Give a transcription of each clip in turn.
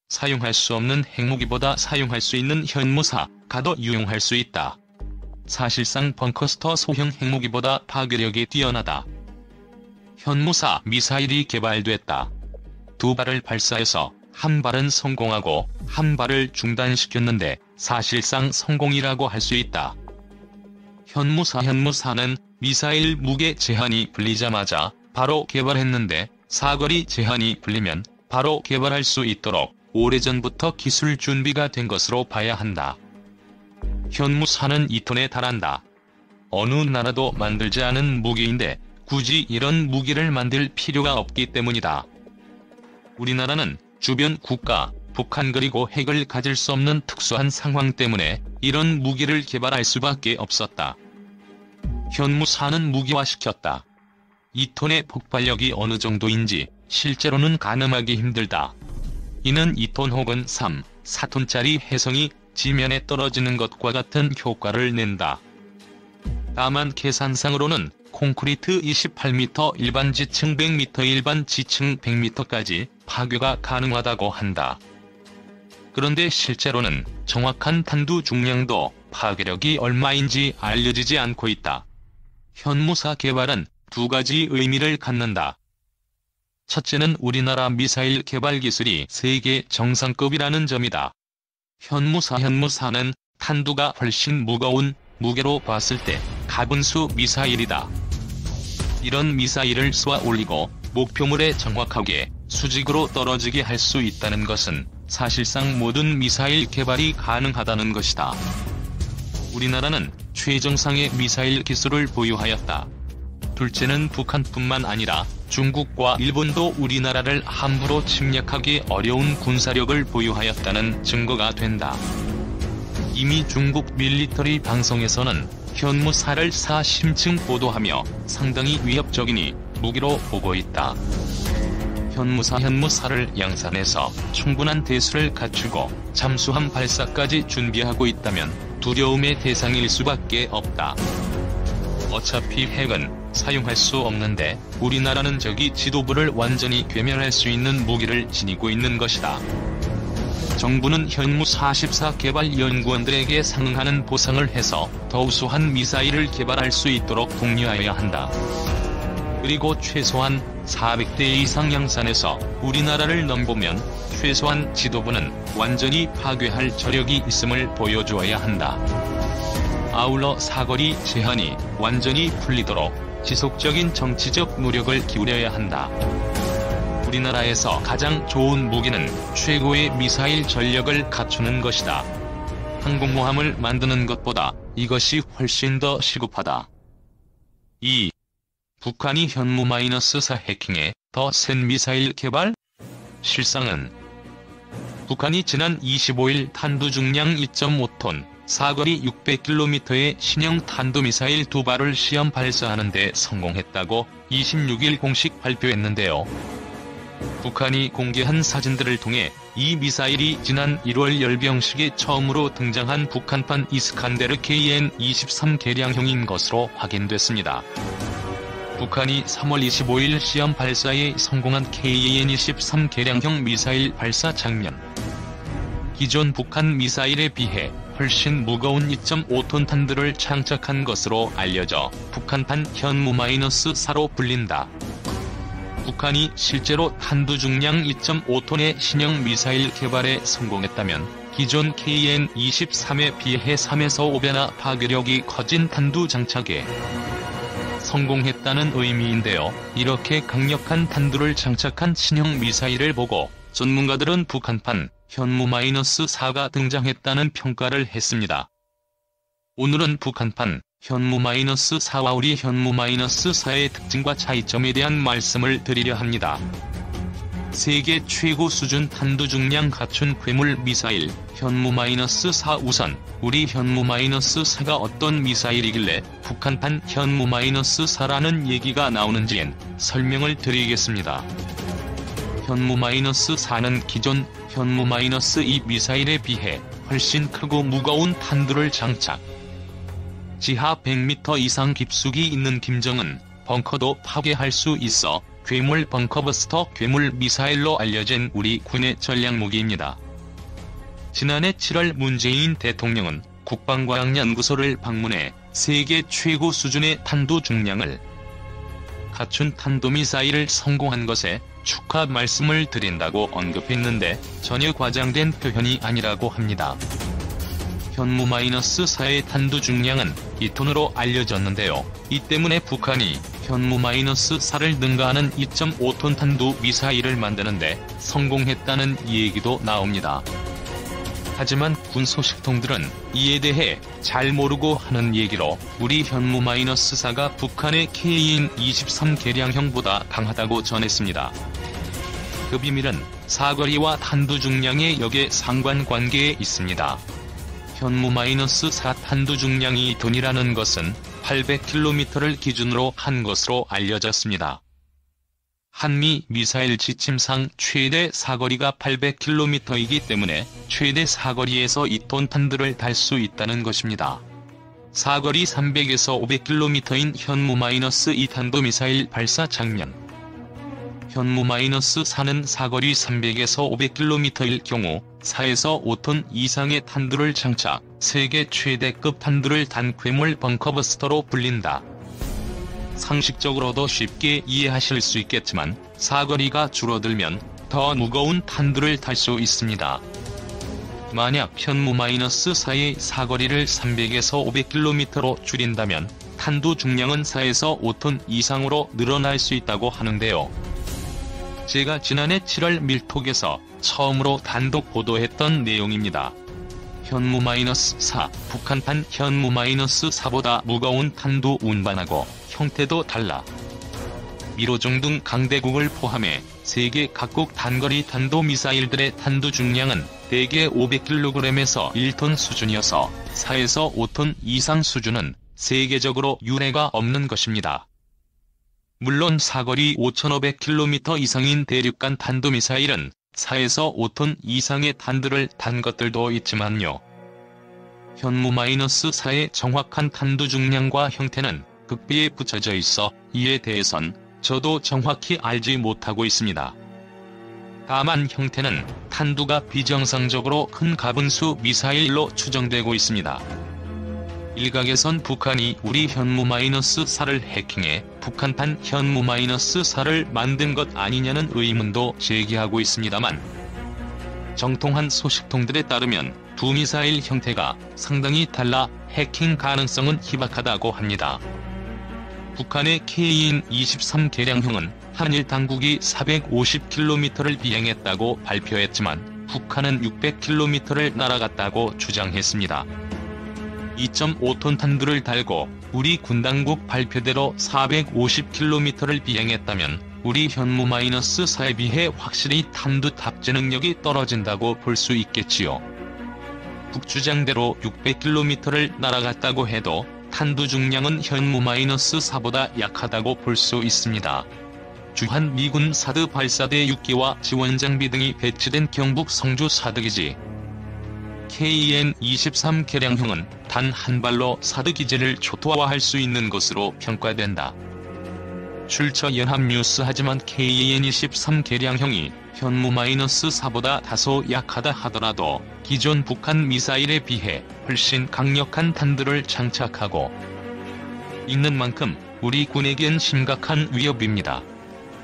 사용할 수 없는 핵무기보다 사용할 수 있는 현무사가 더 유용할 수 있다. 사실상 벙커스터 소형 핵무기보다 파괴력이 뛰어나다. 현무사 미사일이 개발됐다. 두 발을 발사해서 한 발은 성공하고 한 발을 중단시켰는데 사실상 성공이라고 할 수 있다. 현무사는 미사일 무게 제한이 풀리자마자 바로 개발했는데 사거리 제한이 풀리면 바로 개발할 수 있도록 오래전부터 기술 준비가 된 것으로 봐야 한다. 현무사는 2톤에 달한다. 어느 나라도 만들지 않은 무기인데 굳이 이런 무기를 만들 필요가 없기 때문이다. 우리나라는 주변 국가, 북한 그리고 핵을 가질 수 없는 특수한 상황 때문에 이런 무기를 개발할 수밖에 없었다. 현무사는 무기화시켰다. 2톤의 폭발력이 어느 정도인지 실제로는 가늠하기 힘들다. 이는 2톤 혹은 3, 4톤짜리 혜성이 지면에 떨어지는 것과 같은 효과를 낸다. 다만 계산상으로는 콘크리트 28m 일반 지층 100m 일반 지층 100m까지 파괴가 가능하다고 한다. 그런데 실제로는 정확한 탄두 중량도 파괴력이 얼마인지 알려지지 않고 있다. 현무사 개발은 두 가지 의미를 갖는다. 첫째는 우리나라 미사일 개발 기술이 세계 정상급이라는 점이다. 현무사는 탄두가 훨씬 무거운 무게로 봤을 때 가분수 미사일이다. 이런 미사일을 쏘아 올리고 목표물에 정확하게 수직으로 떨어지게 할 수 있다는 것은 사실상 모든 미사일 개발이 가능하다는 것이다. 우리나라는 최정상의 미사일 기술을 보유하였다. 둘째는 북한뿐만 아니라 중국과 일본도 우리나라를 함부로 침략하기 어려운 군사력을 보유하였다는 증거가 된다. 이미 중국 밀리터리 방송에서는 현무사를 사심층 보도하며 상당히 위협적이니 무기로 보고 있다. 현무사를 양산해서 충분한 대수를 갖추고 잠수함 발사까지 준비하고 있다면 두려움의 대상일 수밖에 없다. 어차피 핵은 사용할 수 없는데 우리나라는 저기 지도부를 완전히 괴멸할 수 있는 무기를 지니고 있는 것이다. 정부는 현무44 개발 연구원들에게 상응하는 보상을 해서 더 우수한 미사일을 개발할 수 있도록 독려해야 한다. 그리고 최소한 400대 이상 양산해서 우리나라를 넘보면 최소한 지도부는 완전히 파괴할 저력이 있음을 보여주어야 한다. 아울러 사거리 제한이 완전히 풀리도록 지속적인 정치적 노력을 기울여야 한다. 우리나라에서 가장 좋은 무기는 최고의 미사일 전력을 갖추는 것이다. 항공모함을 만드는 것보다 이것이 훨씬 더 시급하다. 2. 북한이 현무-4 해킹에 더 센 미사일 개발? 실상은 북한이 지난 25일 탄두 중량 2.5톤, 사거리 600km의 신형 탄도미사일 2발을 시험 발사하는 데 성공했다고 26일 공식 발표했는데요. 북한이 공개한 사진들을 통해 이 미사일이 지난 1월 열병식에 처음으로 등장한 북한판 이스칸데르 KN-23 개량형인 것으로 확인됐습니다. 북한이 3월 25일 시험 발사에 성공한 KN-23 개량형 미사일 발사 장면. 기존 북한 미사일에 비해 훨씬 무거운 2.5톤 탄두를 장착한 것으로 알려져 북한판 현무-4로 불린다. 북한이 실제로 탄두 중량 2.5톤의 신형 미사일 개발에 성공했다면 기존 KN-23에 비해 3에서 5배나 파괴력이 커진 탄두 장착에 성공했다는 의미인데요. 이렇게 강력한 탄두를 장착한 신형 미사일을 보고 전문가들은 북한판 현무-4가 등장했다는 평가를 했습니다. 오늘은 북한판 현무-4와 우리 현무-4의 특징과 차이점에 대한 말씀을 드리려 합니다. 세계 최고 수준 탄두 중량 갖춘 괴물 미사일 현무-4 우선 우리 현무-4가 어떤 미사일이길래 북한판 현무-4라는 얘기가 나오는지엔 설명을 드리겠습니다. 현무-4는 기존 현무-2 미사일에 비해 훨씬 크고 무거운 탄두를 장착. 지하 100m 이상 깊숙이 있는 김정은 벙커도 파괴할 수 있어 괴물 벙커버스터 괴물 미사일로 알려진 우리 군의 전략무기입니다. 지난해 7월 문재인 대통령은 국방과학연구소를 방문해 세계 최고 수준의 탄도 중량을 갖춘 탄도미사일을 성공한 것에 축하 말씀을 드린다고 언급했는데 전혀 과장된 표현이 아니라고 합니다. 현무-4의 탄두 중량은 2톤으로 알려졌는데요. 이 때문에 북한이 현무-4를 능가하는 2.5톤 탄두 미사일을 만드는데 성공했다는 얘기도 나옵니다. 하지만 군 소식통들은 이에 대해 잘 모르고 하는 얘기로 우리 현무-4가 북한의 KN-23 개량형보다 강하다고 전했습니다. 그 비밀은 사거리와 탄두 중량의 역에 상관관계에 있습니다. 현무-4 탄두 중량이 2톤이라는 것은 800km를 기준으로 한 것으로 알려졌습니다. 한미 미사일 지침상 최대 사거리가 800km이기 때문에 최대 사거리에서 2톤 탄두를 달 수 있다는 것입니다. 사거리 300에서 500km인 현무-2 탄도미사일 발사 장면. 현무-4는 사거리 300에서 500km일 경우 4에서 5톤 이상의 탄두를 장착, 세계 최대급 탄두를 단 괴물 벙커버스터로 불린다. 상식적으로도 쉽게 이해하실 수 있겠지만 사거리가 줄어들면 더 무거운 탄두를 달 수 있습니다. 만약 현무-4의 사거리를 300에서 500km로 줄인다면 탄두 중량은 4에서 5톤 이상으로 늘어날 수 있다고 하는데요. 제가 지난해 7월 밀톡에서 처음으로 단독 보도했던 내용입니다. 현무-4, 북한판 현무-4보다 무거운 탄두 운반하고 형태도 달라. 미로종 등 강대국을 포함해 세계 각국 단거리 탄도미사일들의 탄두 중량은 대개 500kg에서 1톤 수준이어서 4에서 5톤 이상 수준은 세계적으로 유례가 없는 것입니다. 물론 사거리 5,500km 이상인 대륙간 탄도미사일은 4에서 5톤 이상의 탄두를 단 것들도 있지만요. 현무-4의 정확한 탄두 중량과 형태는 극비에 붙여져 있어 이에 대해선 저도 정확히 알지 못하고 있습니다. 다만 형태는 탄두가 비정상적으로 큰 가분수 미사일로 추정되고 있습니다. 일각에선 북한이 우리 현무-4를 해킹해 북한판 현무-4를 만든 것 아니냐는 의문도 제기하고 있습니다만 정통한 소식통들에 따르면 두 미사일 형태가 상당히 달라 해킹 가능성은 희박하다고 합니다. 북한의 KN-23 개량형은 한일 당국이 450km를 비행했다고 발표했지만 북한은 600km를 날아갔다고 주장했습니다. 2.5톤 탄두를 달고 우리 군당국 발표대로 450km를 비행했다면 우리 현무-4에 비해 확실히 탄두 탑재 능력이 떨어진다고 볼 수 있겠지요. 북주장대로 600km를 날아갔다고 해도 탄두 중량은 현무-4보다 약하다고 볼 수 있습니다. 주한 미군 사드 발사대 6기와 지원장비 등이 배치된 경북 성주 사드기지. KN-23 개량형은 단 한 발로 사드기지를 초토화할 수 있는 것으로 평가된다. 출처 연합뉴스. 하지만 KN-23 개량형이 현무-4보다 다소 약하다 하더라도 기존 북한 미사일에 비해 훨씬 강력한 탄두를 장착하고 있는 만큼 우리 군에겐 심각한 위협입니다.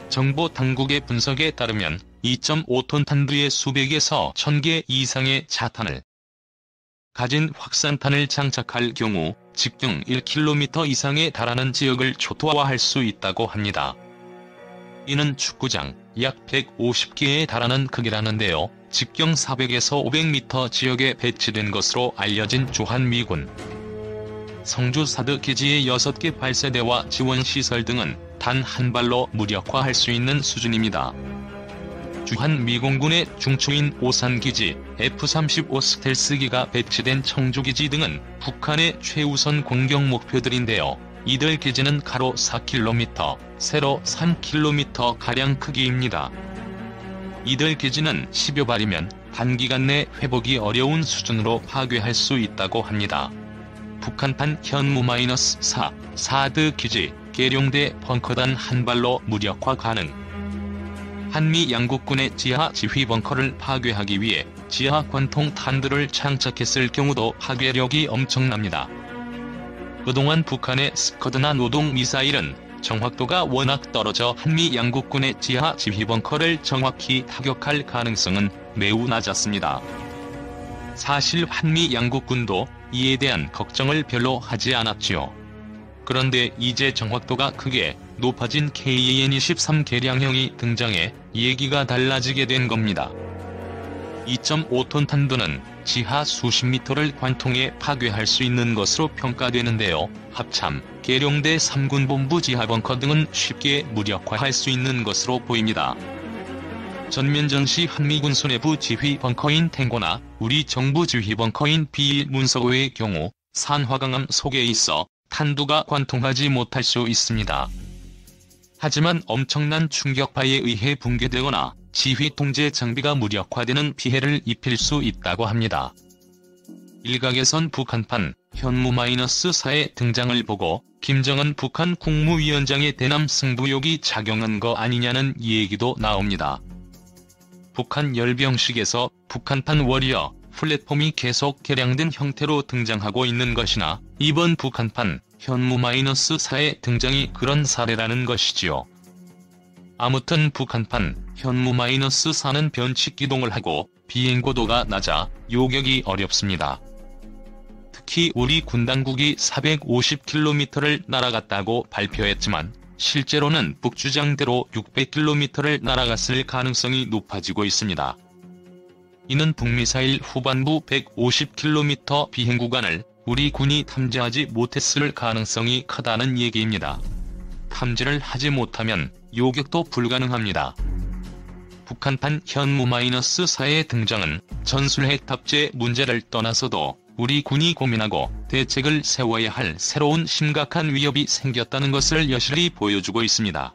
정보 당국의 분석에 따르면 2.5톤 탄두에 수백에서 1000개 이상의 자탄을 가진 확산탄을 장착할 경우 직경 1km 이상에 달하는 지역을 초토화할 수 있다고 합니다. 이는 축구장 약 150개에 달하는 크기라는데요. 직경 400에서 500m 지역에 배치된 것으로 알려진 주한미군 성주 사드 기지의 6개 발사대와 지원시설 등은 단 한 발로 무력화할 수 있는 수준입니다. 주한미공군의 중추인 오산기지, F-35 스텔스기가 배치된 청주기지 등은 북한의 최우선 공격 목표들인데요. 이들 기지는 가로 4km, 세로 3km가량 크기입니다. 이들 기지는 10여 발이면 단기간 내 회복이 어려운 수준으로 파괴할 수 있다고 합니다. 북한판 현무-4 사드 기지 계룡대 벙커단 한 발로 무력화 가능. 한미 양국군의 지하 지휘 벙커를 파괴하기 위해 지하 관통 탄두를 장착했을 경우도 파괴력이 엄청납니다. 그동안 북한의 스커드나 노동 미사일은 정확도가 워낙 떨어져 한미 양국군의 지하 지휘 벙커를 정확히 타격할 가능성은 매우 낮았습니다. 사실 한미 양국군도 이에 대한 걱정을 별로 하지 않았지요. 그런데 이제 정확도가 크게 높아진 KAN-23 개량형이 등장해 얘기가 달라지게 된 겁니다. 2.5톤 탄두는 지하 수십 미터를 관통해 파괴할 수 있는 것으로 평가되는데요. 합참, 계룡대 3군본부 지하벙커 등은 쉽게 무력화할 수 있는 것으로 보입니다. 전면전시 한미군 수뇌부 지휘 벙커인 탱고나 우리 정부 지휘 벙커인 B1 문서고의 경우 산화강암 속에 있어 탄두가 관통하지 못할 수 있습니다. 하지만 엄청난 충격파에 의해 붕괴되거나 지휘 통제 장비가 무력화되는 피해를 입힐 수 있다고 합니다. 일각에선 북한판 현무-4의 등장을 보고 김정은 북한 국무위원장의 대남 승부욕이 작용한 거 아니냐는 얘기도 나옵니다. 북한 열병식에서 북한판 워리어 플랫폼이 계속 개량된 형태로 등장하고 있는 것이나 이번 북한판 현무-4의 등장이 그런 사례라는 것이지요. 아무튼 북한판 현무-4는 변칙 기동을 하고 비행고도가 낮아 요격이 어렵습니다. 특히 우리 군 당국이 450km를 날아갔다고 발표했지만 실제로는 북주장대로 600km를 날아갔을 가능성이 높아지고 있습니다. 이는 북미사일 후반부 150km 비행구간을 우리 군이 탐지하지 못했을 가능성이 크다는 얘기입니다. 탐지를 하지 못하면 요격도 불가능합니다. 북한판 현무-4의 등장은 전술핵 탑재 문제를 떠나서도 우리 군이 고민하고 대책을 세워야 할 새로운 심각한 위협이 생겼다는 것을 여실히 보여주고 있습니다.